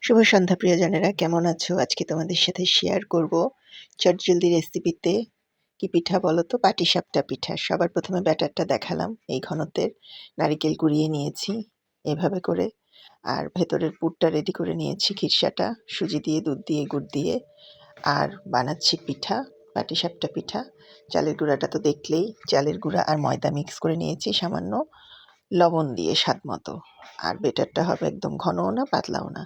শুভ সন্ধ্যা প্রিয়জনেরা, কেমন আছো? আজকে তোমাদের সাথে শেয়ার করব চটজলদি রেসিপিতে কি পিঠা বলো তো? পাটিসাপটা পিঠা। সবার প্রথমে ব্যাটারটা দেখালাম এই ঘনত্বের। নারিকেল কুড়িয়ে নিয়েছি এভাবে করে, আর ভেতরের পুরটা রেডি করে নিয়েছি, খিরসাটা সুজি দিয়ে, দুধ দিয়ে, গুড় দিয়ে। আর বানাচ্ছি পিঠা, পাটিসাপটা পিঠা। চালের গুঁড়াটা তো দেখলেই, চালের গুঁড়া আর ময়দা মিক্স করে নিয়েছি সামান্য লবণ দিয়ে স্বাদ মতো। আর বেটারটা হবে একদম ঘনও না পাতলাও না।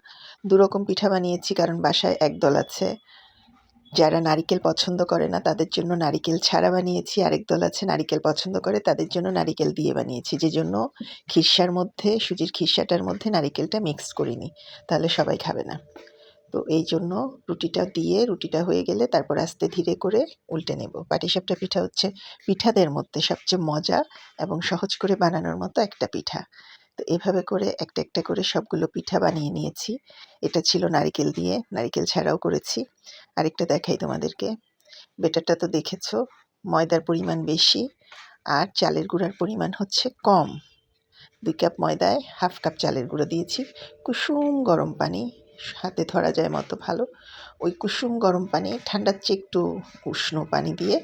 দুরকম পিঠা বানিয়েছি কারণ বাসায় একদল আছে যারা নারিকেল পছন্দ করে না, তাদের জন্য নারিকেল ছাড়া বানিয়েছি। আরেক দল আছে নারিকেল পছন্দ করে, তাদের জন্য নারিকেল দিয়ে বানিয়েছি। যে জন্য খিরসার মধ্যে, সুজির খিরসাটার মধ্যে নারিকেলটা মিক্স করিনি, তাহলে সবাই খাবে না। তো এই জন্য রুটিটা দিয়ে, রুটিটা হয়ে গেলে তারপর আস্তে ধীরে করে উল্টে নেব। পাটিসাপটা পিঠা হচ্ছে পিঠাদের মধ্যে সবচেয়ে মজা এবং সহজ করে বানানোর মতো একটা পিঠা। তো এভাবে করে একটা একটা করে সবগুলো পিঠা বানিয়ে নিয়েছি। এটা ছিল নারিকেল দিয়ে, নারিকেল ছাড়াও করেছি। আরেকটা দেখাই তোমাদেরকে। বেটারটা তো দেখেছো, ময়দার পরিমাণ বেশি আর চালের গুঁড়ার পরিমাণ হচ্ছে কম। 2 কাপ ময়দায় হাফ কাপ চালের গুঁড়ো দিয়েছি। কুসুম গরম পানি, হাতে ধরা যায় মতো ভালো, ওই কুসুম গরম পানি, ঠান্ডার চেয়ে একটু উষ্ণ পানি দিয়ে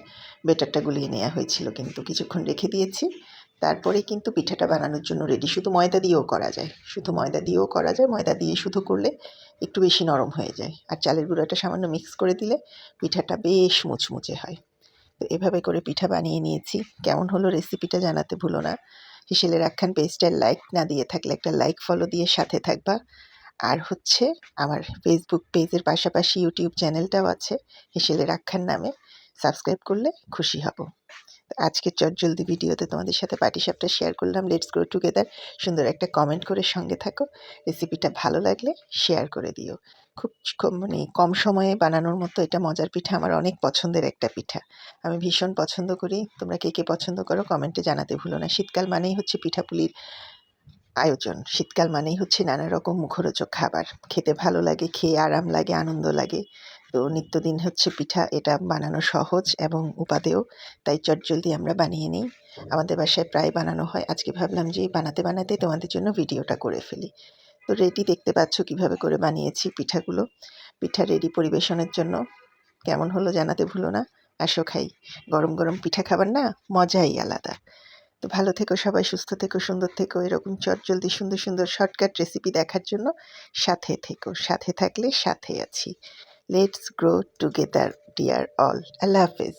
বেটারটা গুলিয়ে নেওয়া হয়েছিল, কিন্তু কিছুক্ষণ রেখে দিয়েছি। তারপরে কিন্তু পিঠাটা বানানোর জন্য রেডি। শুধু ময়দা দিয়েও করা যায়, শুধু ময়দা দিয়েও করা যায়। ময়দা দিয়ে শুধু করলে একটু বেশি নরম হয়ে যায়, আর চালের গুঁড়াটা সামান্য মিক্স করে দিলে পিঠাটা বেশ মুচমুচে হয়। তো এভাবে করে পিঠা বানিয়ে নিয়েছি। কেমন হলো রেসিপিটা জানাতে ভুলো না। হেসেলের আখ্যান পেজটায় লাইক না দিয়ে থাকলে একটা লাইক, ফলো দিয়ে সাথে থাকবা। আর হচ্ছে আমার ফেসবুক পেজের পাশাপাশি ইউটিউব চ্যানেলটাও আছে হেসেলের আখ্যান নামে, সাবস্ক্রাইব করলে খুশি হব। আজকের চটজলদি ভিডিওতে তোমাদের সাথে পাটিসাপটা শেয়ার করলাম। Let's grow together. সুন্দর একটা কমেন্ট করে সঙ্গে থাকো। রেসিপিটা ভালো লাগলে শেয়ার করে দিও। খুব মানে কম সময়ে বানানোর মতো এটা মজার পিঠা, আমার অনেক পছন্দের একটা পিঠা। আমি ভীষণ পছন্দ করি। তোমরা কে কে পছন্দ করো কমেন্টে জানাতে ভুলো না। শীতকাল মানেই হচ্ছে পিঠাপুলির আয়োজন। শীতকাল মানেই হচ্ছে নানা রকম মুখরোচক খাবার। খেতে ভালো লাগে, খেয়ে আরাম লাগে, আনন্দ লাগে। তো নিত্যদিন হচ্ছে পিঠা, এটা বানানো সহজ এবং উপাদেয়। তাই চটজলদি আমরা বানিয়ে নিই। আমাদের বাসায় প্রায় বানানো হয়। আজকে ভাবলাম যে বানাতে বানাতে তোমাদের জন্য ভিডিওটা করে ফেলি। তো রেডি, দেখতে পাচ্ছ কীভাবে করে বানিয়েছি পিঠাগুলো। পিঠা রেডি পরিবেশনের জন্য। কেমন হলো জানাতে ভুলো না। আসো খাই। গরম গরম পিঠা খাবার না, মজাই আলাদা। তো ভালো থেকো সবাই, সুস্থ থেকো, সুন্দর থেকো। এরকম চটজলদি সুন্দর সুন্দর শর্টকাট রেসিপি দেখার জন্য সাথে থেকো। সাথে থাকলে সাথে আছি। Let's grow together dear all. Allah হাফেজ।